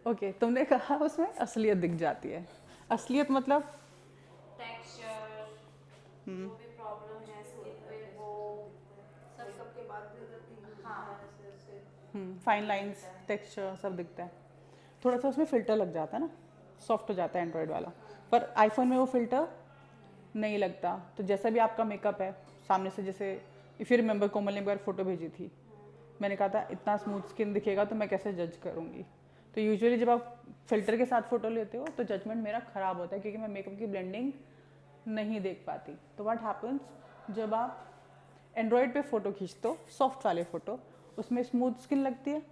Okay, तुमने कहा उसमें असलियत दिख जाती है। असलियत मतलब? टेक्सचर, हम्म। जो भी प्रॉब्लम है स्किन पे वो सब मेकअप के बाद भी अगर कहीं हाँ घूमना है ऐसे ऐसे फाइन वो लाइंस, दिखता है। टेक्सचर सब दिखता है। थोड़ा सा उसमें फ़िल्टर लग जाता है ना, सॉफ्ट हो जाता है एंड्रॉयड वाला। पर आईफोन में वो फ़िल्टर नहीं लगता। तो जैसा भी आपका मेकअप है सामने से, जैसे इफ़ यू रिमेंबर कोमल ने एक बार फ़ोटो भेजी थी, मैंने कहा था इतना स्मूथ स्किन दिखेगा तो मैं कैसे जज करूँगी। तो यूजुअली जब आप फ़िल्टर के साथ फ़ोटो लेते हो तो जजमेंट मेरा ख़राब होता है, क्योंकि मैं मेकअप की ब्लेंडिंग नहीं देख पाती। तो व्हाट हैपन्स, जब आप एंड्रॉयड पे फ़ोटो खींचते हो सॉफ्ट वाले फ़ोटो, उसमें स्मूथ स्किन लगती है,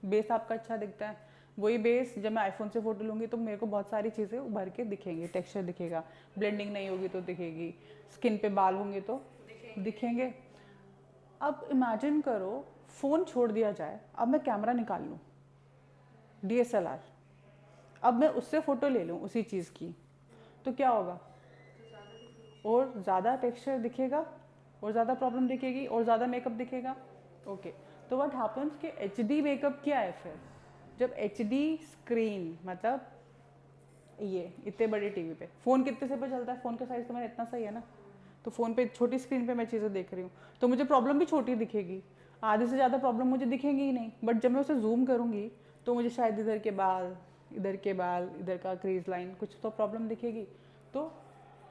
बेस आपका अच्छा दिखता है। वही बेस जब मैं आईफोन से फ़ोटो लूँगी तो मेरे को बहुत सारी चीज़ें उभर के दिखेंगी, टेक्सचर दिखेगा, ब्लेंडिंग नहीं होगी तो दिखेगी, स्किन पे बाल होंगे तो दिखेंगे। अब इमेजिन करो फ़ोन छोड़ दिया जाए, अब मैं कैमरा निकाल लूँ, डीएसएलआर, अब मैं उससे फ़ोटो ले लूँ उसी चीज़ की, तो क्या होगा? तो ज़्यादा दिखेगी। और ज़्यादा टेक्सचर दिखेगा, और ज़्यादा प्रॉब्लम दिखेगी, और ज़्यादा मेकअप दिखेगा। ओके, तो व्हाट हैपन्स कि एच डी मेकअप क्या है फिर? जब एच डी स्क्रीन, मतलब ये इतने बड़े टीवी पे, फ़ोन कितने से पे चलता है? फ़ोन का साइज़ तो मेरा इतना सही है ना, तो फ़ोन पे छोटी स्क्रीन पे मैं चीज़ें देख रही हूँ, तो मुझे प्रॉब्लम भी छोटी दिखेगी, आधे से ज़्यादा प्रॉब्लम मुझे दिखेंगी ही नहीं। बट जब मैं उसे जूम करूँगी तो मुझे शायद इधर के बाल, इधर के बाल, इधर का क्रीज लाइन, कुछ तो प्रॉब्लम दिखेगी। तो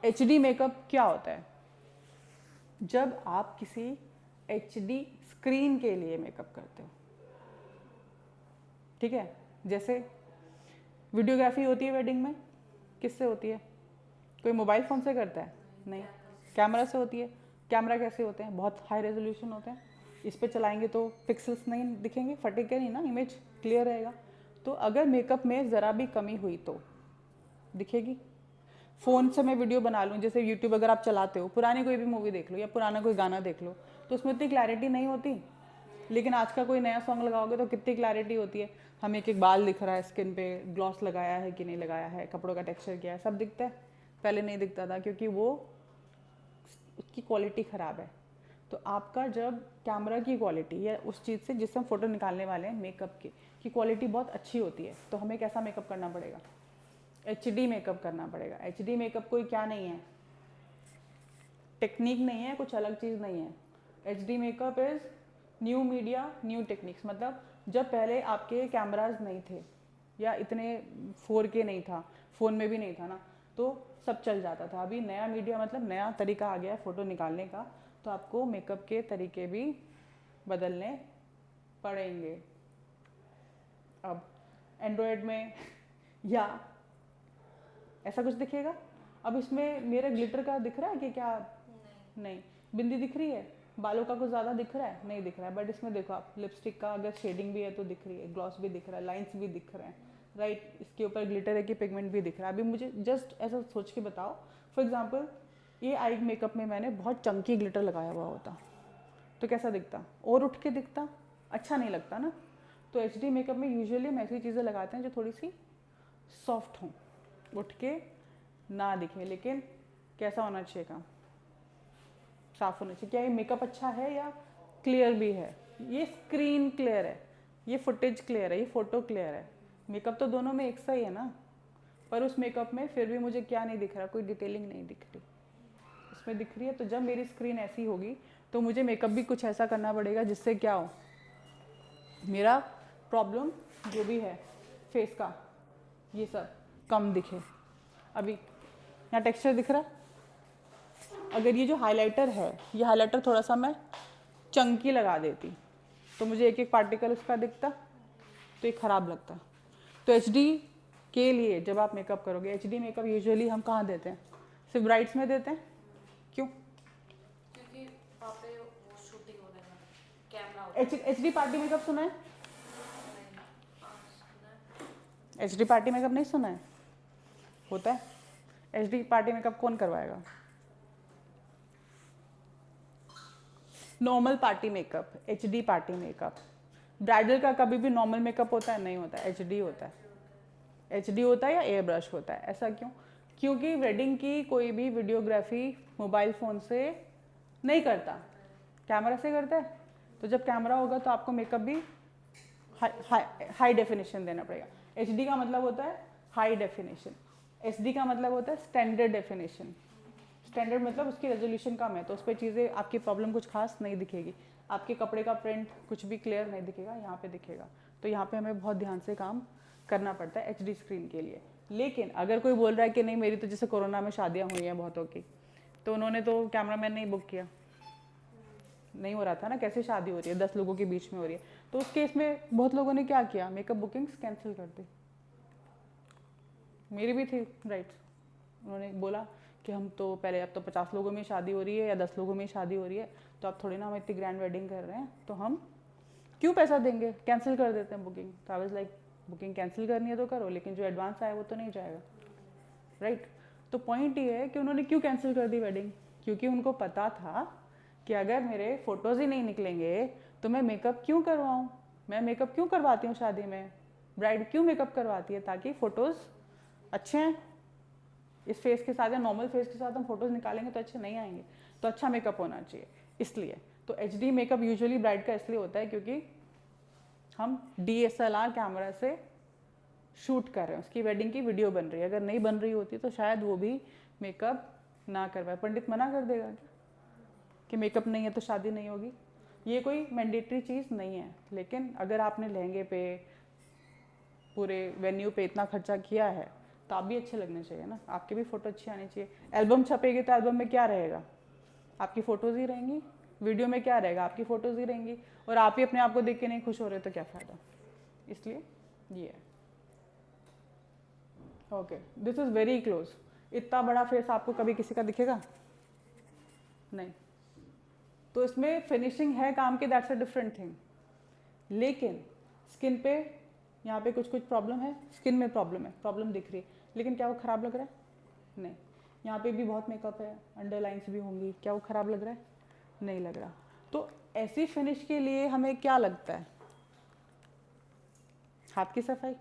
एच डी मेकअप क्या होता है? जब आप किसी एच डी स्क्रीन के लिए मेकअप करते हो, ठीक है? जैसे वीडियोग्राफी होती है वेडिंग में, किससे होती है? कोई मोबाइल फ़ोन से करता है? नहीं, कैमरा से होती है। कैमरा कैसे होते हैं? बहुत हाई रेजोल्यूशन होते हैं, इस पे चलाएंगे तो पिक्सल्स नहीं दिखेंगे, फटेंगे नहीं ना, इमेज क्लियर रहेगा। तो अगर मेकअप में ज़रा भी कमी हुई तो दिखेगी। फ़ोन से मैं वीडियो बना लूँ, जैसे यूट्यूब अगर आप चलाते हो, पुरानी कोई भी मूवी देख लो या पुराना कोई गाना देख लो, तो उसमें इतनी क्लैरिटी नहीं होती। लेकिन आज का कोई नया सॉन्ग लगाओगे तो कितनी क्लैरिटी होती है, हमें एक एक बाल दिख रहा है, स्किन पे ग्लॉस लगाया है कि नहीं लगाया है, कपड़ों का टेक्सचर क्या है, सब दिखता है। पहले नहीं दिखता था, क्योंकि वो उसकी क्वालिटी ख़राब है। तो आपका जब कैमरा की क्वालिटी या उस चीज़ से जिससे हम फ़ोटो निकालने वाले हैं मेकअप की क्वालिटी बहुत अच्छी होती है, तो हमें कैसा मेकअप करना पड़ेगा? एच डी मेकअप करना पड़ेगा। एच डी मेकअप कोई क्या नहीं है, टेक्निक नहीं है, कुछ अलग चीज़ नहीं है। H D makeup is new media new techniques. मतलब जब पहले आपके कैमराज नहीं थे या इतने 4K नहीं था, फ़ोन में भी नहीं था ना, तो सब चल जाता था। अभी नया मीडिया मतलब नया तरीका आ गया है फ़ोटो निकालने का, तो आपको मेकअप के तरीके भी बदलने पड़ेंगे। अब एंड्रॉयड में या ऐसा कुछ दिखेगा। अब इसमें मेरा ग्लिटर का दिख रहा है कि क्या? नहीं। नहीं। बिंदी दिख रही है, बालों का कुछ ज़्यादा दिख रहा है? नहीं दिख रहा है। बट इसमें देखो आप, लिपस्टिक का अगर शेडिंग भी है तो दिख रही है, ग्लॉस भी दिख रहा है, लाइंस भी दिख रहे हैं, राइट? इसके ऊपर ग्लिटर है कि पिगमेंट भी दिख रहा है। अभी मुझे जस्ट ऐसा सोच के बताओ, फॉर एग्जाम्पल ये आई मेकअप में मैंने बहुत चंकी ग्लिटर लगाया हुआ होता तो कैसा दिखता? और उठ के दिखता, अच्छा नहीं लगता ना। तो एच डी मेकअप में यूजुअली हम ऐसी चीज़ें लगाते हैं जो थोड़ी सी सॉफ्ट हों, उठ के ना दिखे। लेकिन कैसा होना चाहिए काम? साफ होना चाहिए। क्या ये मेकअप अच्छा है या क्लियर भी है? ये स्क्रीन क्लियर है, ये फुटेज क्लियर है, ये फोटो क्लियर है। मेकअप तो दोनों में एक सा ही है ना, पर उस मेकअप में फिर भी मुझे क्या नहीं दिख रहा? कोई डिटेलिंग नहीं दिख रही, इसमें दिख रही है। तो जब मेरी स्क्रीन ऐसी होगी तो मुझे मेकअप भी कुछ ऐसा करना पड़ेगा जिससे क्या हो, मेरा प्रॉब्लम जो भी है फेस का ये सब कम दिखे। अभी यहाँ टेक्सचर दिख रहा है। अगर ये जो हाइलाइटर है, ये हाइलाइटर थोड़ा सा मैं चंकी लगा देती तो मुझे एक एक पार्टिकल उसका दिखता, तो ये ख़राब लगता। तो एच डी के लिए जब आप मेकअप करोगे, एच डी मेकअप यूजुअली हम कहाँ देते हैं? सिर्फ ब्राइड्स में देते हैं। क्यों? क्योंकि वहाँ पे वो शूटिंग वगैरह कैमरा होता एच है। एच डी पार्टी मेकअप सुना है? नहीं। हाँ, सुना है। एच डी पार्टी मेकअप नहीं सुना है? होता है। एच डी पार्टी मेकअप कौन करवाएगा? Normal party makeup, H D party makeup. Bridal का कभी भी नॉर्मल मेकअप होता है? नहीं होता, एच डी होता है। ऐसे होता है। एच डी होता है या एयर ब्रश होता है। ऐसा क्यों? क्योंकि वेडिंग की कोई भी वीडियोग्राफी मोबाइल फ़ोन से नहीं करता, करता है। कैमरा से करता है। तो जब कैमरा होगा तो आपको मेकअप भी हाई डेफिनेशन देना पड़ेगा। HD का मतलब होता है हाई डेफिनेशन, SD का मतलब होता है स्टैंडर्ड डेफिनेशन। स्टैंडर्ड मतलब उसकी रेजोल्यूशन कम है, तो उस पर चीज़ें आपकी प्रॉब्लम कुछ खास नहीं दिखेगी, आपके कपड़े का प्रिंट कुछ भी क्लियर नहीं दिखेगा, यहाँ पे दिखेगा। तो यहाँ पे हमें बहुत ध्यान से काम करना पड़ता है HD स्क्रीन के लिए। लेकिन अगर कोई बोल रहा है कि नहीं मेरी तो जैसे कोरोना में शादियाँ हुई हैं बहुतों की, तो उन्होंने तो कैमरामैन नहीं बुक किया, नहीं हो रहा था ना, कैसे शादी हो रही है 10 लोगों के बीच में हो रही है, तो उस केस में बहुत लोगों ने क्या किया, मेकअप बुकिंग्स कैंसिल कर दी। मेरी भी थी राइट, उन्होंने बोला कि हम तो पहले, अब तो 50 लोगों में शादी हो रही है या 10 लोगों में शादी हो रही है, तो अब थोड़ी ना हम इतनी ग्रैंड वेडिंग कर रहे हैं, तो हम क्यों पैसा देंगे, कैंसिल कर देते हैं बुकिंग। तो I was like booking cancel करनी है तो करो, लेकिन जो एडवांस आया वो तो नहीं जाएगा, राइट। तो पॉइंट ये है कि उन्होंने क्यों कैंसिल कर दी वेडिंग, क्योंकि उनको पता था कि अगर मेरे फोटोज़ ही नहीं निकलेंगे तो मैं मेकअप क्यों करवाऊँ, मैं मेकअप क्यों करवाती हूँ शादी में, ब्राइड क्यों मेकअप करवाती है, ताकि फ़ोटोज़ अच्छे हैं। इस फेस के साथ या नॉर्मल फेस के साथ हम फोटोज़ निकालेंगे तो अच्छे नहीं आएंगे, तो अच्छा मेकअप होना चाहिए इसलिए। तो HD मेकअप यूजुअली ब्राइड का इसलिए होता है क्योंकि हम DSLR कैमरा से शूट कर रहे हैं, उसकी वेडिंग की वीडियो बन रही है, अगर नहीं बन रही होती तो शायद वो भी मेकअप ना करवाए, पंडित मना कर देगा कि मेकअप नहीं है तो शादी नहीं होगी। ये कोई मैंडेटरी चीज़ नहीं है, लेकिन अगर आपने लहंगे पे पूरे वेन्यू पे इतना खर्चा किया है तो आप भी अच्छे लगने चाहिए ना, आपकी भी फ़ोटो अच्छी आनी चाहिए। एल्बम छपेगी तो एल्बम में क्या रहेगा, आपकी फ़ोटोज़ ही रहेंगी, वीडियो में क्या रहेगा, आपकी फ़ोटोज़ ही रहेंगी, और आप ही अपने आप को देख के नहीं खुश हो रहे तो क्या फ़ायदा। इसलिए ये है। Okay, this is very close. इतना बड़ा फेस आपको कभी किसी का दिखेगा नहीं, तो इसमें फिनिशिंग है काम की, दैट्स अ डिफरेंट थिंग। लेकिन स्किन पे यहाँ पे कुछ कुछ प्रॉब्लम है, स्किन में प्रॉब्लम है, प्रॉब्लम दिख रही है, लेकिन क्या वो ख़राब लग रहा है, नहीं। यहाँ पे भी बहुत मेकअप है, अंडरलाइंस भी होंगी, क्या वो ख़राब लग रहा है, नहीं लग रहा। तो ऐसी फिनिश के लिए हमें क्या लगता है, हाथ की सफाई,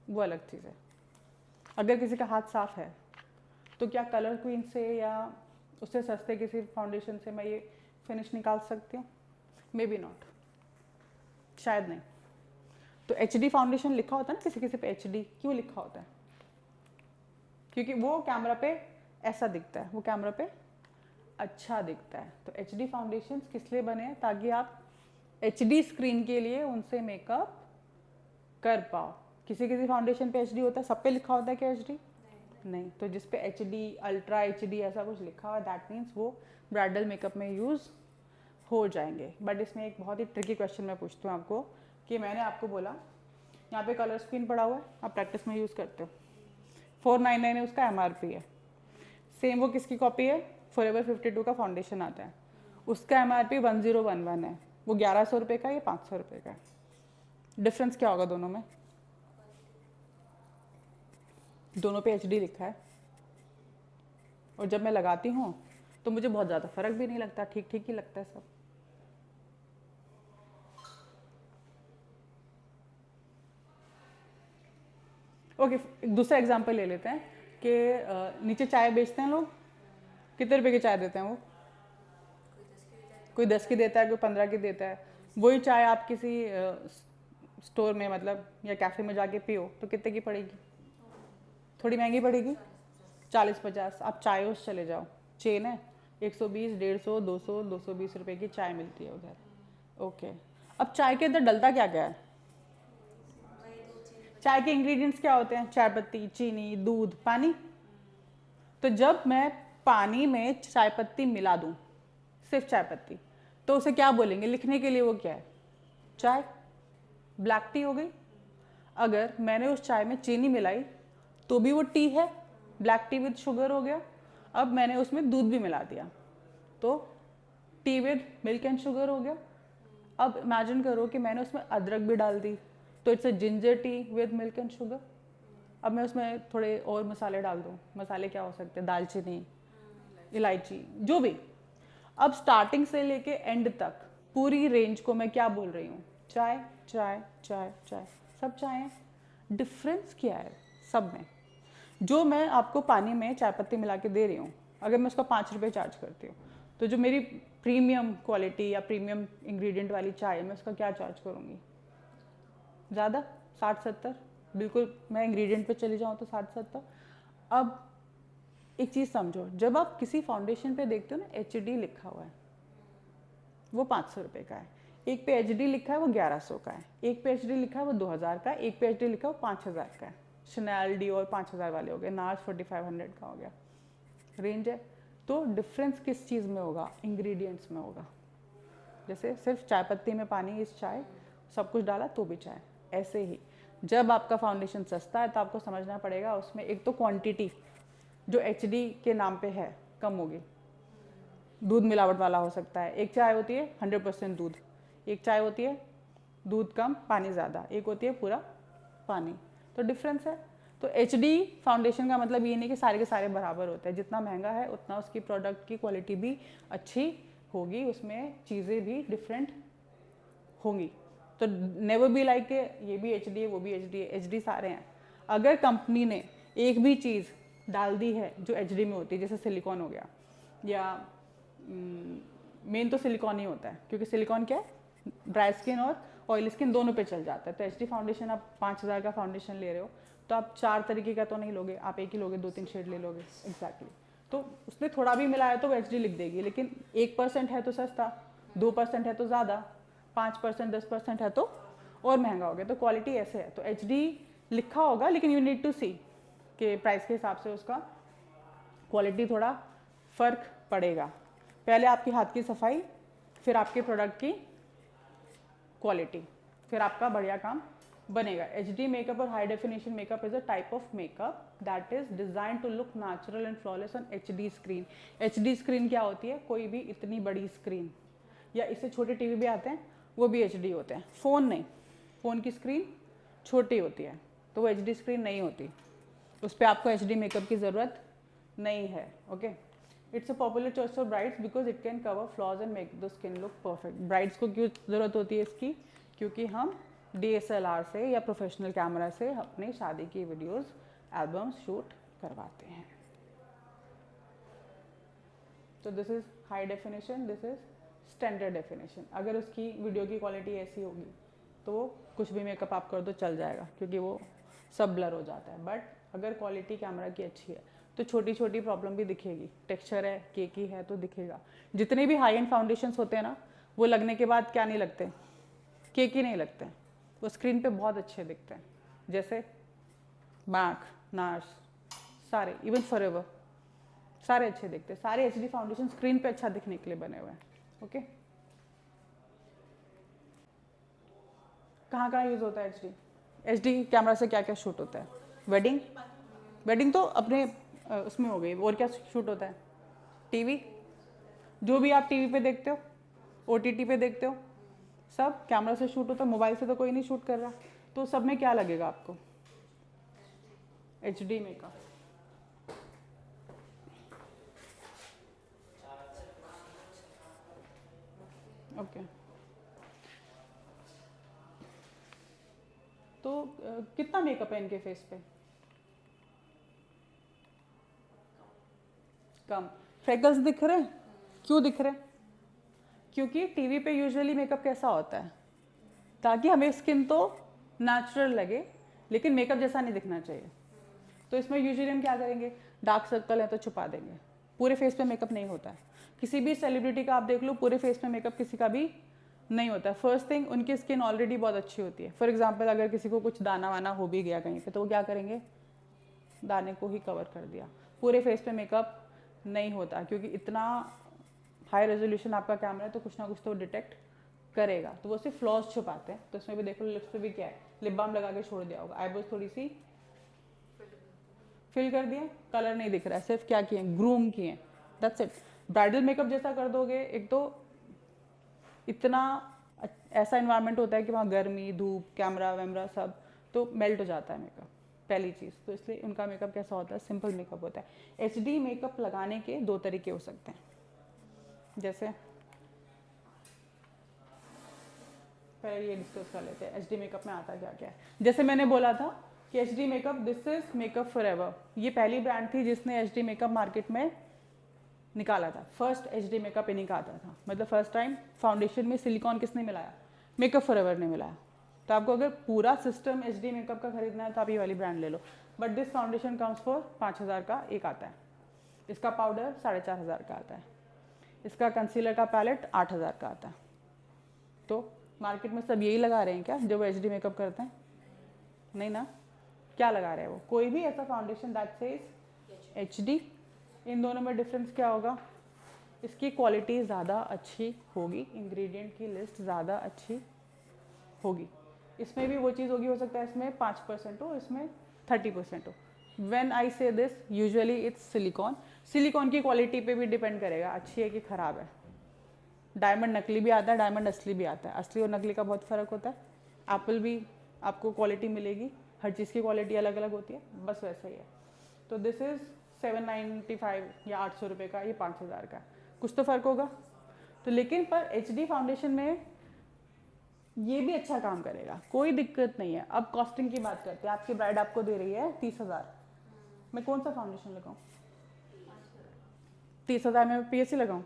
वो अलग चीज़ है। अगर किसी का हाथ साफ है तो क्या कलर क्वीन से या उससे सस्ते किसी फाउंडेशन से मैं ये फिनिश निकाल सकती हूँ, मे बी नॉट, शायद नहीं। तो HD फाउंडेशन लिखा होता है ना किसी किसी पे, HD क्यों लिखा होता है, क्योंकि वो कैमरा पे ऐसा दिखता है, वो कैमरा पे अच्छा दिखता है। तो HD फाउंडेशन किस लिए बने हैं, ताकि आप HD स्क्रीन के लिए उनसे मेकअप कर पाओ। किसी किसी फाउंडेशन पे HD होता है, सब पे लिखा होता है क्या HD, नहीं। तो जिस पे HD, अल्ट्रा HD ऐसा कुछ लिखा हुआ है, दैट मीन्स वो ब्राइडल मेकअप में यूज़ हो जाएंगे। बट इसमें एक बहुत ही ट्रिकी क्वेश्चन मैं पूछती हूँ आपको, कि मैंने आपको बोला यहाँ पे कलर स्क्रीन पड़ा हुआ है, आप प्रैक्टिस में यूज़ करते हो, 499 है उसका MRP है, सेम वो किसकी कॉपी है, फॉरएवर 52 का फाउंडेशन आता है, उसका MRP 1011 है, वो 1100 रुपये का, ये 500 रुपये का है। डिफरेंस क्या होगा दोनों में, दोनों पे HD लिखा है, और जब मैं लगाती हूँ तो मुझे बहुत ज़्यादा फर्क भी नहीं लगता, ठीक ठीक ही लगता है सब। ओके, दूसरा एग्जांपल ले लेते हैं कि नीचे चाय बेचते हैं लोग, कितने रुपए की चाय देते हैं वो, कोई 10 की देता है, कोई 15 की देता है। वही चाय आप किसी स्टोर में मतलब या कैफ़े में जाके पियो तो कितने की पड़ेगी, थोड़ी महंगी पड़ेगी, 40-50। आप चायोस चले जाओ, चेन है, 120, 150, 200, 220 रुपये की चाय मिलती है उधर। ओके, अब चाय के अंदर डलता क्या क्या है, चाय के इंग्रेडिएंट्स क्या होते हैं, चाय पत्ती, चीनी, दूध, पानी। तो जब मैं पानी में चाय पत्ती मिला दूं, सिर्फ चाय पत्ती, तो उसे क्या बोलेंगे लिखने के लिए, वो क्या है, चाय, ब्लैक टी हो गई। अगर मैंने उस चाय में चीनी मिलाई तो भी वो टी है, ब्लैक टी विद शुगर हो गया। अब मैंने उसमें दूध भी मिला दिया तो T with milk and sugar हो गया। अब इमेजिन करो कि मैंने उसमें अदरक भी डाल दी, तो it's a ginger tea with milk and sugar. अब मैं उसमें थोड़े और मसाले डाल दूँ, मसाले क्या हो सकते हैं, दालचीनी, इलायची, जो भी। अब स्टार्टिंग से लेके एंड तक पूरी रेंज को मैं क्या बोल रही हूँ, चाय चाय चाय चाय, सब चाय है। डिफरेंस क्या है सब में, जो मैं आपको पानी में चाय पत्ती मिला के दे रही हूँ, अगर मैं उसका 5 रुपये चार्ज करती हूँ, तो जो मेरी प्रीमियम क्वालिटी या प्रीमियम इंग्रेडिएंट वाली चाय है, मैं उसका क्या चार्ज करूँगी, ज़्यादा 60-70, बिल्कुल मैं इंग्रेडिएंट पे चली जाऊँ तो 60-70। अब एक चीज़ समझो, जब आप किसी फाउंडेशन पे देखते हो ना HD लिखा हुआ है, वो 500 रुपये का है, एक पे HD लिखा है वो 1100 का है, एक पे HD लिखा है वो 2000 का है, एक पे HD लिखा है वो 5000 का है। शनैल डियोर 5000 वाले हो गए, नार्स 4500 का हो गया, रेंज है। तो डिफरेंस किस चीज़ में होगा? इंग्रेडिएंट्स में होगा। जैसे सिर्फ चाय पत्ती में पानी, इस चाय सब कुछ डाला तो भी चाय। ऐसे ही जब आपका फाउंडेशन सस्ता है तो आपको समझना पड़ेगा उसमें एक तो क्वांटिटी जो HD के नाम पे है कम होगी, दूध मिलावट वाला हो सकता है। एक चाय होती है 100% दूध, एक चाय होती है दूध कम पानी ज़्यादा, एक होती है पूरा पानी, तो डिफरेंस है। तो HD फाउंडेशन का मतलब ये नहीं कि सारे के सारे बराबर होते हैं, जितना महंगा है उतना उसकी प्रोडक्ट की क्वालिटी भी अच्छी होगी, उसमें चीज़ें भी डिफरेंट होंगी। तो नेवर बी लाइक के ये भी HD है वो भी HD है, HD सारे हैं। अगर कंपनी ने एक भी चीज़ डाल दी है जो HD में होती है, जैसे सिलिकॉन हो गया, या मेन तो सिलिकॉन ही होता है, क्योंकि सिलिकॉन क्या है, ड्राई स्किन और ऑयल स्किन दोनों पे चल जाता है। तो HD फाउंडेशन, आप 5000 का फाउंडेशन ले रहे हो तो आप 4 तरीके का तो नहीं लोगे, आप एक ही लोगे, 2-3 शेड ले लोगे। एग्जैक्टली तो उसने थोड़ा भी मिलाया तो वो HD लिख देगी, लेकिन 1% है तो सस्ता, 2% है तो ज़्यादा, 5% 10% है तो और महंगा हो गया। तो क्वालिटी ऐसे है। तो HD लिखा होगा, लेकिन यू नीड टू सी कि प्राइस के हिसाब से उसका क्वालिटी थोड़ा फ़र्क पड़ेगा। पहले आपके हाथ की सफाई, फिर आपके प्रोडक्ट की क्वालिटी, फिर आपका बढ़िया काम बनेगा। HD मेकअप और high definition makeup is a type of makeup that is design to look natural and flawless on HD screen. HD screen क्या होती है? कोई भी इतनी बड़ी स्क्रीन, या इससे छोटे टीवी भी आते हैं वो भी HD होते हैं। फ़ोन नहीं, फ़ोन की स्क्रीन छोटी होती है तो वो HD स्क्रीन नहीं होती, उस पर आपको HD मेकअप की ज़रूरत नहीं है। Okay, it's a popular choice for brides because it can cover flaws and make the skin look perfect. Brides को क्यों ज़रूरत होती है इसकी? क्योंकि हम DSLR से या प्रोफेशनल कैमरा से अपनी शादी की वीडियोस, एल्बम्स शूट करवाते हैं। तो this is high definition, this is standard definition. अगर उसकी वीडियो की क्वालिटी ऐसी होगी तो कुछ भी मेकअप आप कर दो चल जाएगा, क्योंकि वो सब ब्लर हो जाता है। बट अगर क्वालिटी कैमरा की अच्छी है तो छोटी छोटी प्रॉब्लम भी दिखेगी। टेक्सचर है, केकी है तो दिखेगा। जितने भी हाई एंड फाउंडेशंस होते हैं ना, वो लगने के बाद क्या नहीं लगते, केकी नहीं लगते, वो स्क्रीन पे बहुत अच्छे दिखते हैं। जैसे मैक, नार्स, सारे, इवन फॉरएवर, सारे अच्छे दिखते हैं। सारे HD फाउंडेशन स्क्रीन पे अच्छा दिखने के लिए बने हुए हैं। ओके, कहाँ यूज़ होता है HD कैमरा से? क्या क्या शूट होता है? वेडिंग, वेडिंग तो अपने उसमें हो गई। और क्या शूट होता है? टीवी, जो भी आप टीवी पे देखते हो, OTT पे देखते हो, सब कैमरा से शूट होता है। मोबाइल से तो कोई नहीं शूट कर रहा, तो सब में क्या लगेगा आपको? HD makeup. ओके, तो कितना मेकअप है इनके फेस पे? कम। फ्रेकल्स दिख रहे हैं? क्यों दिख रहे हैं? क्योंकि टीवी पे यूजुअली मेकअप कैसा होता है, ताकि हमें स्किन तो नेचुरल लगे लेकिन मेकअप जैसा नहीं दिखना चाहिए। तो इसमें यूजुअली हम क्या करेंगे, डार्क सर्कल है तो छुपा देंगे। पूरे फेस पे मेकअप नहीं होता है। किसी भी सेलिब्रिटी का आप देख लो, पूरे फेस पे मेकअप किसी का भी नहीं होता है। फर्स्ट थिंग, उनकी स्किन ऑलरेडी बहुत अच्छी होती है। फॉर एग्जाम्पल, अगर किसी को कुछ दाना वाना हो भी गया कहीं पे, तो वो क्या करेंगे, दाने को ही कवर कर दिया। पूरे फेस पे मेकअप नहीं होता, क्योंकि इतना हाई रेजोल्यूशन आपका कैमरा है तो कुछ ना कुछ तो डिटेक्ट करेगा। तो वो सिर्फ फ्लॉज छुपाते हैं। तो इसमें भी देख लो, लिप्स पे भी क्या है, लिप बाम लगा के छोड़ दिया होगा, आईब्रोज थोड़ी सी फिल कर दिया, कलर नहीं दिख रहा है, सिर्फ क्या किए, ग्रूम किए, दैट्स इट। ब्राइडल मेकअप जैसा कर दोगे, एक तो इतना ऐसा इन्वायरमेंट होता है कि वहाँ गर्मी, धूप, कैमरा वैमरा सब तो मेल्ट हो जाता है मेकअप, पहली चीज़। तो इसलिए उनका मेकअप कैसा होता है, सिंपल मेकअप होता है। HD मेकअप लगाने के 2 तरीके हो सकते हैं। जैसे पहले ये डिस्कस कर लेते हैं HD मेकअप में आता क्या क्या है। जैसे मैंने बोला था कि HD makeup, this is makeup forever, ये पहली ब्रांड थी जिसने HD मेकअप मार्केट में निकाला था। फर्स्ट HD मेकअप इन्हीं का आता था। मतलब फर्स्ट टाइम फाउंडेशन में सिलिकॉन किसने मिलाया, मेकअप फॉरएवर ने मिलाया। तो आपको अगर पूरा सिस्टम एच डी मेकअप का खरीदना है तो आप ये वाली ब्रांड ले लो, but this foundation comes for 5,000 का एक आता है, इसका पाउडर 4,500 का आता है, इसका कंसीलर का पैलेट 8,000 का आता है। तो मार्केट में सब यही लगा रहे हैं क्या जो एच डी मेकअप करते हैं? नहीं ना, क्या लगा रहे हैं वो? कोई भी ऐसा foundation that says H D. इन दोनों में डिफरेंस क्या होगा? इसकी क्वालिटी ज़्यादा अच्छी होगी, इंग्रेडिएंट की लिस्ट ज़्यादा अच्छी होगी। इसमें भी वो चीज़ होगी, हो सकता है इसमें 5% हो, इसमें 30% हो। व्हेन आई से this usually it's silicon. Silicon की क्वालिटी पे भी डिपेंड करेगा अच्छी है कि ख़राब है। डायमंड नकली भी आता है, डायमंड असली भी आता है, असली और नकली का बहुत फ़र्क होता है। एप्पल भी आपको क्वालिटी मिलेगी, हर चीज़ की क्वालिटी अलग अलग होती है, बस वैसा ही है। तो दिस इज़ 795 या 800 रुपये का, ये 5,000 का, कुछ तो फ़र्क होगा। तो लेकिन पर एच डी फाउंडेशन में ये भी अच्छा काम करेगा, कोई दिक्कत नहीं है। अब कॉस्टिंग की बात करते हैं। आपकी ब्राइड आपको दे रही है 30,000, मैं कौन सा फाउंडेशन लगाऊं? 30,000 में पीएससी लगाऊं?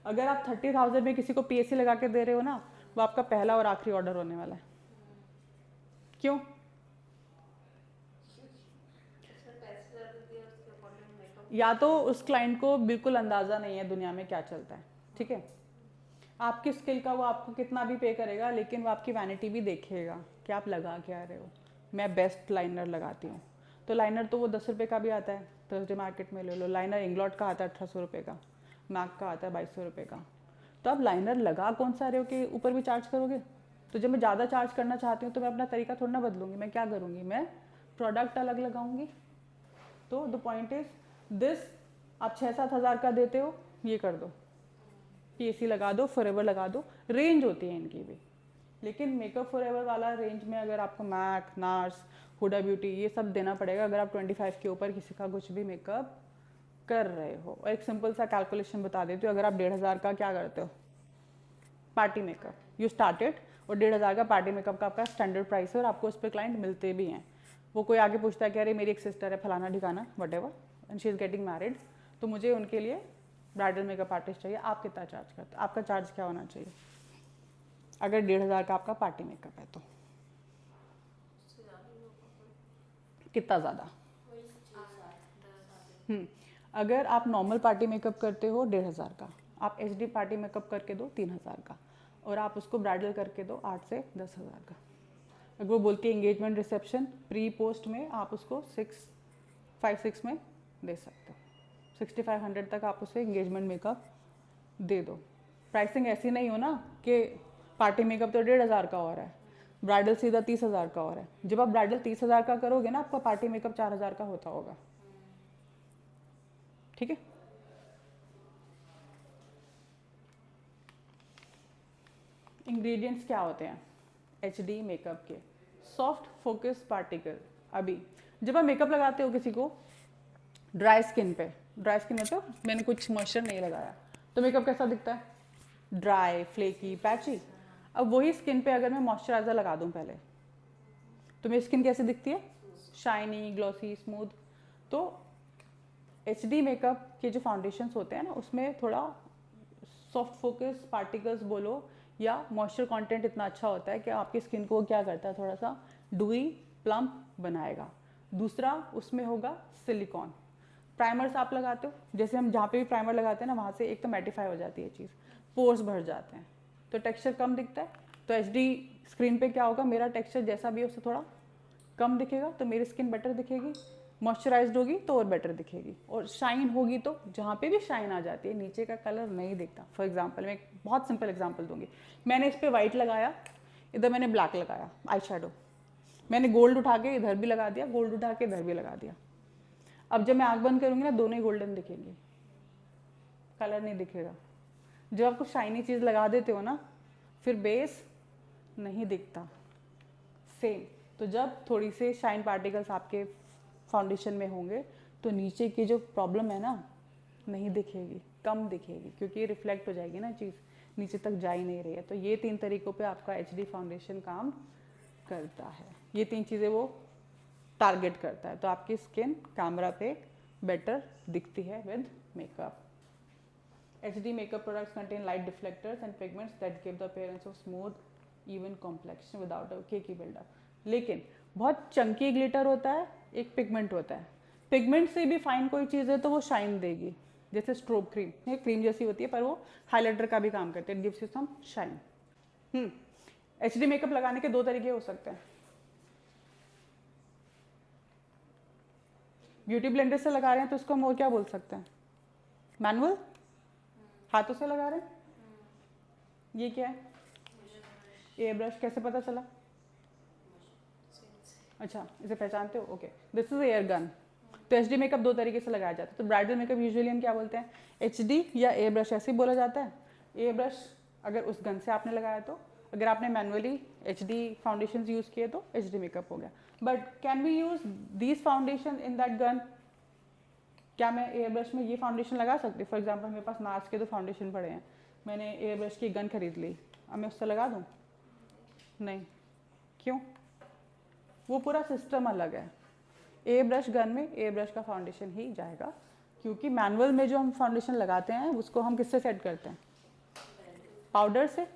अगर आप 30,000 में किसी को पीएससी लगा के दे रहे हो ना, वो आपका पहला और आखिरी ऑर्डर होने वाला है। क्यों? या तो उस क्लाइंट को बिल्कुल अंदाज़ा नहीं है दुनिया में क्या चलता है, ठीक है। आपकी स्किल का वो आपको कितना भी पे करेगा, लेकिन वो आपकी वैनिटी भी देखेगा कि आप लगा क्या रहे हो। मैं बेस्ट लाइनर लगाती हूँ, तो लाइनर तो वो 10 रुपये का भी आता है, थर्सडे मार्केट में ले लो। लाइनर इंग्लॉट का आता है 1,800 रुपये का, मैक का आता है 2,200 रुपये का। तो आप लाइनर लगा कौन सा रहे हो कि ऊपर भी चार्ज करोगे? तो जब मैं ज़्यादा चार्ज करना चाहती हूँ तो मैं अपना तरीका थोड़ा ना बदलूंगी। मैं क्या करूँगी? मैं प्रोडक्ट अलग लगाऊंगी। तो द पॉइंट इज दिस, आप 6-7 हज़ार का देते हो, ये कर दो, पीएससी लगा दो, फॉरएवर लगा दो, रेंज होती है इनकी भी। लेकिन मेकअप फॉरएवर वाला रेंज में अगर आपको मैक, नार्स, हुडा ब्यूटी ये सब देना पड़ेगा अगर आप 25 के ऊपर किसी का कुछ भी मेकअप कर रहे हो। और एक सिंपल सा कैलकुलेशन बता देती हूँ, अगर आप 1,500 का क्या करते हो पार्टी मेकअप, यू स्टार्टेड, और 1,500 का पार्टी मेकअप का आपका स्टैंडर्ड प्राइस है और आपको उस पर क्लाइंट मिलते भी हैं। वो कोई आगे पूछता है कि अरे मेरी एक सिस्टर है फलाना ठिकाना what ever and she is getting married, तो मुझे उनके लिए ब्राइडल मेकअप आर्टिस्ट चाहिए, आप कितना चार्ज करते हो? आपका चार्ज क्या होना चाहिए अगर 1,500 का आपका पार्टी मेकअप है? तो कितना ज़्यादा? अगर आप नॉर्मल पार्टी मेकअप करते हो 1,500 का, आप एच डी पार्टी मेकअप करके दो 3,000 का, और आप उसको ब्राइडल करके दो 8 से 10,000 का। अगर वो बोलती है एंगेजमेंट रिसेप्शन प्री पोस्ट में, आप उसको 5-6 में दे सकते हो। 6,500 तक आप उसे एंगेजमेंट मेकअप दे दो। प्राइसिंग ऐसी नहीं हो ना कि पार्टी मेकअप तो 1,500 का हो रहा है, ब्राइडल सीधा 30,000 का हो रहा है। जब आप ब्राइडल 30,000 का करोगे ना, आपका पार्टी मेकअप 4,000 का होता होगा, ठीक है। इंग्रेडिएंट्स क्या होते हैं एच डी मेकअप के? Soft focus particle. अभी जब आप मेकअप लगाते हो किसी को ड्राई स्किन पे, ड्राई स्किन में तो मैंने कुछ मॉइस्चर नहीं लगाया, तो मेकअप कैसा दिखता है? Dry, flaky, patchy. अब वही स्किन पे अगर मैं मॉइस्चराइजर लगा दूं पहले, तो मेरी स्किन कैसी दिखती है? Shiny, glossy, smooth. तो एच डी मेकअप के जो फाउंडेशंस होते हैं ना, उसमें थोड़ा सॉफ्ट फोकस पार्टिकल्स बोलो या मॉइस्चर कंटेंट इतना अच्छा होता है कि आपकी स्किन को क्या करता है, थोड़ा सा डुई प्लम्प बनाएगा। दूसरा उसमें होगा सिलिकॉन। प्राइमर्स आप लगाते हो, जैसे हम जहाँ पे भी प्राइमर लगाते हैं ना, वहाँ से एक तो मैटिफाई हो जाती है चीज़, पोर्स भर जाते हैं, तो टेक्सचर कम दिखता है। तो एच डी स्क्रीन पे क्या होगा, मेरा टेक्सचर जैसा भी है उससे थोड़ा कम दिखेगा, तो मेरी स्किन बेटर दिखेगी। मॉइस्चराइज्ड होगी तो और बेटर दिखेगी, और शाइन होगी तो जहाँ पे भी शाइन आ जाती है, नीचे का कलर नहीं दिखता। फॉर एग्जांपल मैं एक बहुत सिंपल एग्जांपल दूंगी। मैंने इस पर वाइट लगाया, इधर मैंने ब्लैक लगाया आई शेडो, मैंने गोल्ड उठा के इधर भी लगा दिया, गोल्ड उठा के इधर भी लगा दिया। अब जब मैं आँख बंद करूँगी ना, दोनों ही गोल्डन दिखेंगे, कलर नहीं दिखेगा। जब आपको शाइनी चीज़ लगा देते हो ना, फिर बेस नहीं दिखता सेम। तो जब थोड़ी से शाइन पार्टिकल्स आपके फाउंडेशन में होंगे तो नीचे की जो प्रॉब्लम है ना, नहीं दिखेगी, कम दिखेगी, क्योंकि ये रिफ्लेक्ट हो जाएगी ना चीज़, नीचे तक जा ही नहीं रही है। तो ये 3 तरीकों पे आपका एच डी फाउंडेशन काम करता है। ये 3 चीज़ें वो टारगेट करता है, तो आपकी स्किन कैमरा पे बेटर दिखती है with makeup. HD makeup products contain light deflectors and pigments that give the appearance of smooth, even complexion without a cakey buildup. लेकिन बहुत चंकी ग्लिटर होता है, एक पिगमेंट होता है. पिगमेंट से भी फाइन कोई चीज़ है तो वो शाइन देगी, जैसे स्ट्रोब क्रीम. ये क्रीम जैसी होती है पर वो हाइलाइटर का भी काम करती है. It gives you some shine. HD makeup लगाने के दो तरीके हो सकते हैं. ब्यूटी ब्लेंडर से लगा रहे हैं तो उसको हम और क्या बोल सकते हैं? मैनुअल. हाथों से लगा रहे हैं. ये क्या है? Air brush. कैसे पता चला? अच्छा, इसे पहचानते हो? Okay, this is air gun. तो HD मेकअप दो तरीके से लगाया जाता है. तो ब्राइडल मेकअप यूजुअली हम क्या बोलते हैं? HD या एयर ब्रश ऐसे ही बोला जाता है. एयर ब्रश अगर उस गन से आपने लगाया तो, अगर आपने मैनुअली HD फाउंडेशन यूज़ किए तो HD मेकअप हो गया. But can we use these foundation in that gun? क्या मैं एयर ब्रश में ये फाउंडेशन लगा सकती हूँ? फॉर एग्जाम्पल मेरे पास नार्स के तो फाउंडेशन पड़े हैं, मैंने एयर ब्रश की गन खरीद ली, अब मैं उससे लगा दूँ? नहीं. क्यों? वो पूरा सिस्टम अलग है. एयर ब्रश गन में एयर ब्रश का फाउंडेशन ही जाएगा, क्योंकि मैनुअल में जो हम फाउंडेशन लगाते हैं उसको हम किससे सेट करते हैं? पाउडर से.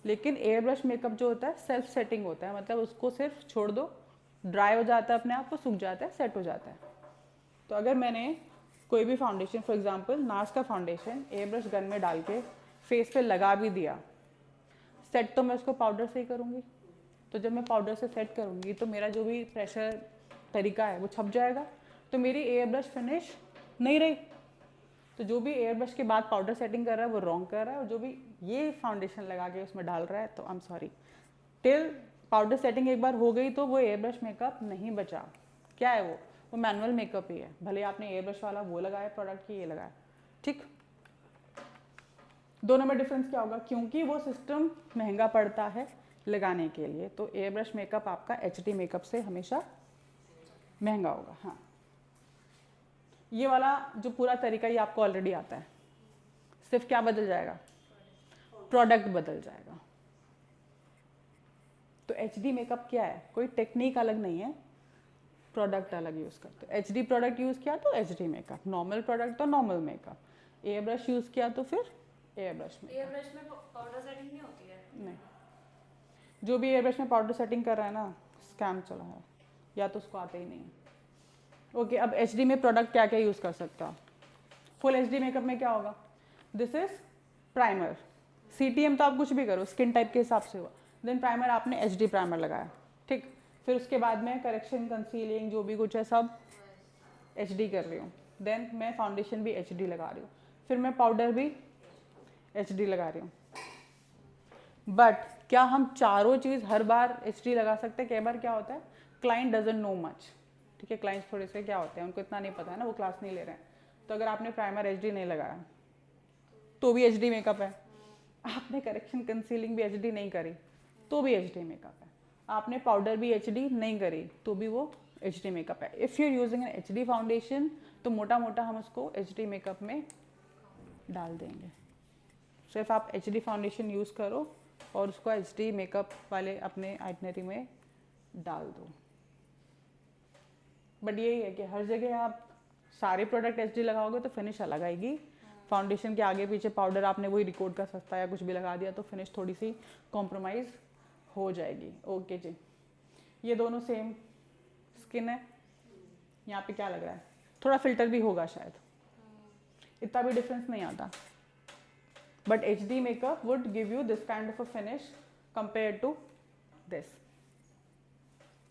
लेकिन एयर ब्रश मेकअप जो होता है सेल्फ सेटिंग होता है, मतलब उसको सिर्फ छोड़ दो, ड्राई हो जाता है अपने आप, वो सूख जाता है, सेट हो जाता है. तो अगर मैंने कोई भी फाउंडेशन, फॉर एग्जांपल नार्स का फाउंडेशन एयर ब्रश गन में डाल के फेस पे लगा भी दिया, सेट तो मैं उसको पाउडर से ही करूँगी. तो जब मैं पाउडर से सेट करूँगी तो मेरा जो भी प्रेशर तरीका है वो छप जाएगा, तो मेरी एयर ब्रश फिनिश नहीं रही. तो जो भी एयर ब्रश के बाद पाउडर सेटिंग कर रहा है वो रॉन्ग कर रहा है, और जो भी ये फाउंडेशन लगा के उसमें डाल रहा है तो I am sorry, till powder setting एक बार हो गई तो वो एयर ब्रश मेकअप नहीं बचा. क्या है वो मैनुअल मेकअप ही है. भले आपने एयर ब्रश वाला वो लगाया प्रोडक्ट की ये लगाया. ठीक, दोनों में डिफरेंस क्या होगा? क्योंकि वो सिस्टम महंगा पड़ता है लगाने के लिए, तो एयर ब्रश मेकअप आपका HD मेकअप से हमेशा महंगा होगा. हाँ, ये वाला जो पूरा तरीका ये आपको ऑलरेडी आता है. सिर्फ क्या बदल जाएगा? प्रोडक्ट बदल जाएगा. तो HD मेकअप क्या है? कोई टेक्निक अलग नहीं है, प्रोडक्ट अलग यूज़ करते हो. HD प्रोडक्ट यूज़ किया तो HD मेकअप, नॉर्मल प्रोडक्ट तो normal makeup, air brush use किया तो फिर एयर ब्रश में. एयर ब्रश में पाउडर सेटिंग नहीं होती है? नहीं, जो भी एयर ब्रश में पाउडर सेटिंग कर रहा है ना, स्कैम चला है, या तो उसको आता ही नहीं है. ओके, अब HD में प्रोडक्ट क्या क्या यूज़ कर सकता हो? फुल HD मेकअप में क्या होगा? This is primer. CTM तो आप कुछ भी करो, स्किन टाइप के हिसाब से हुआ. देन प्राइमर, आपने HD प्राइमर लगाया, ठीक. फिर उसके बाद में करेक्शन, कंसीलिंग, जो भी कुछ है सब HD कर रही हूँ. देन मैं फाउंडेशन भी HD लगा रही हूँ, फिर मैं पाउडर भी HD लगा रही हूँ. बट क्या हम चारों चीज़ हर बार HD लगा सकते हैं? कई बार क्या होता है, क्लाइंट डजंट नो मच. ठीक है, क्लाइंट्स थोड़े से क्या होते हैं, उनको इतना नहीं पता है ना, वो क्लास नहीं ले रहे हैं. तो अगर आपने प्राइमर HD नहीं लगाया तो भी HD मेकअप है. आपने करेक्शन कंसीलिंग भी HD नहीं करी तो भी HD मेकअप है. आपने पाउडर भी HD नहीं करी तो भी वो HD मेकअप है. If you are using an HD foundation तो मोटा मोटा हम उसको HD मेकअप में डाल देंगे. सिर्फ आप HD फाउंडेशन यूज़ करो और उसको HD मेकअप वाले अपने आइटनरी में डाल दो. बट यही है कि हर जगह आप सारे प्रोडक्ट HD लगाओगे तो फिनिश अलग आएगी. फाउंडेशन के आगे पीछे पाउडर आपने वही रिकॉर्ड का सस्ता या कुछ भी लगा दिया तो फिनिश थोड़ी सी कॉम्प्रोमाइज़ हो जाएगी. ओके जी, ये दोनों सेम स्किन है. यहाँ पे क्या लग रहा है? थोड़ा फिल्टर भी होगा शायद, इतना भी डिफरेंस नहीं आता. But HD makeup would give you this kind of a finish compare to this.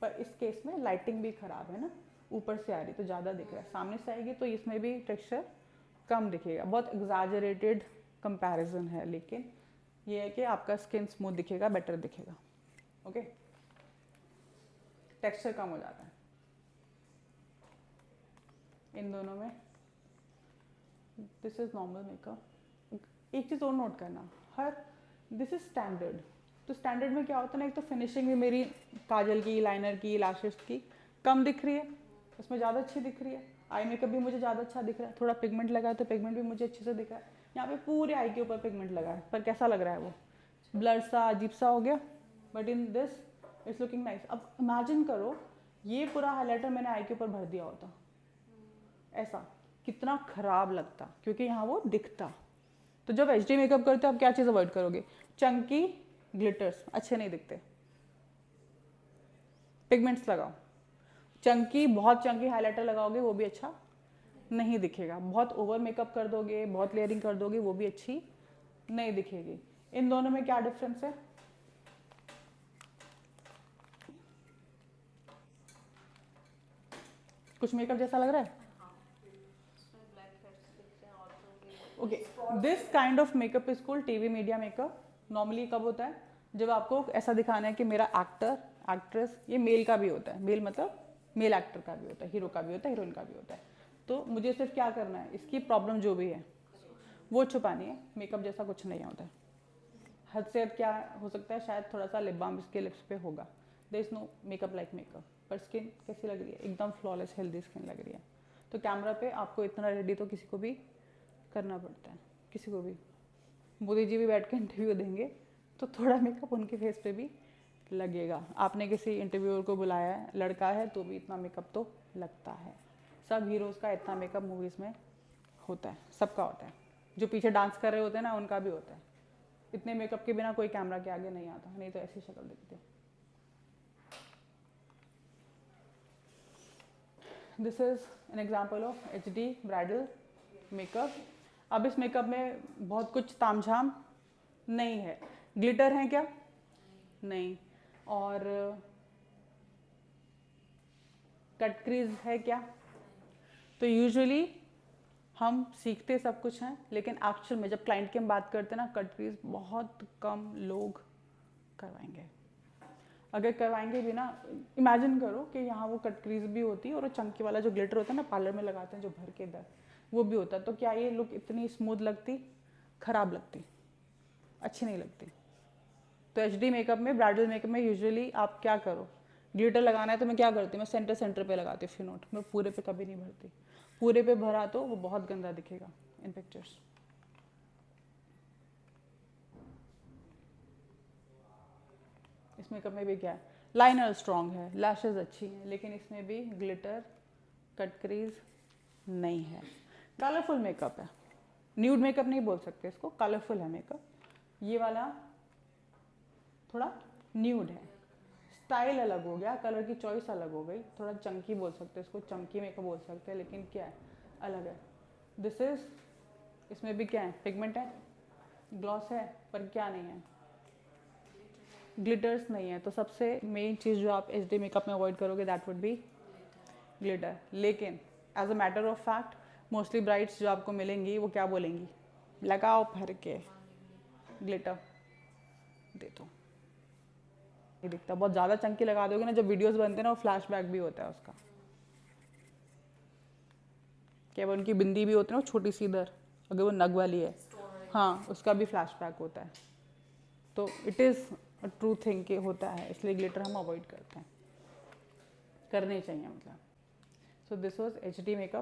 पर इस केस में लाइटिंग भी खराब है ना, ऊपर से आ रही तो ज़्यादा दिख रहा है, सामने से आएगी तो इसमें भी टेक्सचर कम दिखेगा. बहुत एग्जैजरेटेड कंपैरिजन है, लेकिन ये है कि आपका स्किन स्मूथ दिखेगा, बेटर दिखेगा. ओके, टेक्सचर कम हो जाता है इन दोनों में. This is normal makeup. एक चीज़ और नोट करना, हर दिस इज स्टैंडर्ड. तो स्टैंडर्ड में क्या होता है ना, एक तो फिनिशिंग भी मेरी काजल की, लाइनर की, लैशेस की कम दिख रही है, उसमें ज़्यादा अच्छी दिख रही है. आई मेकअप भी मुझे ज़्यादा अच्छा दिख रहा है. थोड़ा पिगमेंट लगा है तो पिगमेंट भी मुझे अच्छे से दिख रहा है. यहाँ पे पूरे आई के ऊपर पिगमेंट लगा है, पर कैसा लग रहा है? वो ब्लर सा, अजीब सा हो गया. But in this it's looking nice. अब इमेजिन करो ये पूरा हाईलाइटर मैंने आई के ऊपर भर दिया होता, ऐसा कितना खराब लगता, क्योंकि यहाँ वो दिखता. तो जब एच डी मेकअप करते हो आप क्या चीज़ अवॉइड करोगे? चंकी ग्लिटर्स अच्छे नहीं दिखते, पिगमेंट्स लगाओ। चंकी, बहुत चंकी हाइलाइटर लगाओगे वो भी अच्छा नहीं दिखेगा। बहुत ओवर मेकअप कर दोगे, बहुत लेयरिंग कर दोगे, वो भी अच्छी नहीं दिखेगी। इन दोनों में क्या डिफरेंस है? कुछ मेकअप जैसा लग रहा है? इसमें ब्लैक हेड्स दिखते हैं और तो भी okay, this kind of makeup is called TV media makeup. Normally कब होता है? जब आपको ऐसा दिखाना है कि मेरा एक्टर एक्ट्रेस, ये मेल का भी होता है, मेल मतलब मेल एक्टर का भी होता है, हीरो का भी होता है, हीरोइन का भी होता है। तो मुझे सिर्फ क्या करना है, इसकी प्रॉब्लम जो भी है वो छुपानी है। मेकअप जैसा कुछ नहीं होता है। हद से हद क्या हो सकता है, शायद थोड़ा सा लिप बाम इसके लिप्स पे होगा। There is no makeup like makeup. पर स्किन कैसी लग रही है? एकदम फ्लॉलेस हेल्दी स्किन लग रही है। तो कैमरा पे आपको इतना रेडी तो किसी को भी करना पड़ता है, किसी को भी। मोदी जी भी बैठ के इंटरव्यू देंगे तो थोड़ा मेकअप उनके फेस पे भी लगेगा। आपने किसी इंटरव्यूअर को बुलाया है, लड़का है, तो भी इतना मेकअप तो लगता है। सब हीरोज़ का इतना मेकअप मूवीज़ में होता है, सबका होता है। जो पीछे डांस कर रहे होते हैं ना, उनका भी होता है। इतने मेकअप के बिना कोई कैमरा के आगे नहीं आता, नहीं तो ऐसी शक्ल दिखती है। This is an example of HD bridal makeup. अब इस मेकअप में बहुत कुछ तामझाम नहीं है। ग्लिटर है क्या? नहीं। और कट क्रीज है क्या? तो यूजुअली हम सीखते सब कुछ हैं, लेकिन एक्चुअल में जब क्लाइंट की हम बात करते हैं ना, कट क्रीज बहुत कम लोग करवाएंगे। अगर करवाएंगे भी ना, इमेजिन करो कि यहाँ वो कट क्रीज भी होती है और वो चंकी वाला जो ग्लिटर होता है ना, पार्लर में लगाते हैं जो भर के इधर, वो भी होता है। तो क्या ये लुक इतनी स्मूथ लगती? खराब लगती, अच्छी नहीं लगती। तो HD मेकअप में, ब्राइडल मेकअप में यूजुअली आप क्या करो, ग्लिटर लगाना है तो मैं क्या करती हूँ, मैं सेंटर पे लगाती हूँ फिनोट। मैं पूरे पे कभी नहीं भरती। पूरे पे भरा तो वो बहुत गंदा दिखेगा इन पिक्चर्स। इस मेकअप में भी क्या है, लाइनर स्ट्रॉन्ग है, लैशेज अच्छी हैं, लेकिन इसमें भी ग्लिटर, कट क्रीज नहीं है। कलरफुल मेकअप है, न्यूड मेकअप नहीं बोल सकते इसको, कलरफुल है मेकअप। ये वाला थोड़ा न्यूड है, स्टाइल अलग हो गया, कलर की चॉइस अलग हो गई, थोड़ा चंकी बोल सकते हैं इसको, चंकी मेकअप बोल सकते हैं, लेकिन क्या है, अलग है। दिस इज, इसमें भी क्या है, पिगमेंट है, ग्लॉस है, पर क्या नहीं है, ग्लिटर्स नहीं है। तो सबसे मेन चीज़ जो आप HD मेकअप में अवॉइड करोगे दैट वुड बी ग्लिटर। लेकिन as a matter of fact mostly brides जो आपको मिलेंगी वो क्या बोलेंगी, लगाओ भर के ग्लिटर दे दो। नहीं दिखता, बहुत ज़्यादा चंकी लगा दोगे ना, जब वीडियोस बनते हैं ना, वो फ्लैशबैक भी होता है उसका। क्या वो उनकी बिंदी भी होती है ना छोटी सी इधर, अगर वो नग वाली है, हाँ, उसका भी फ्लैशबैक होता है। तो it is a true thing कि होता है, इसलिए ग्लिटर हम अवॉइड करते हैं, करने चाहिए मतलब। So this was HD makeup.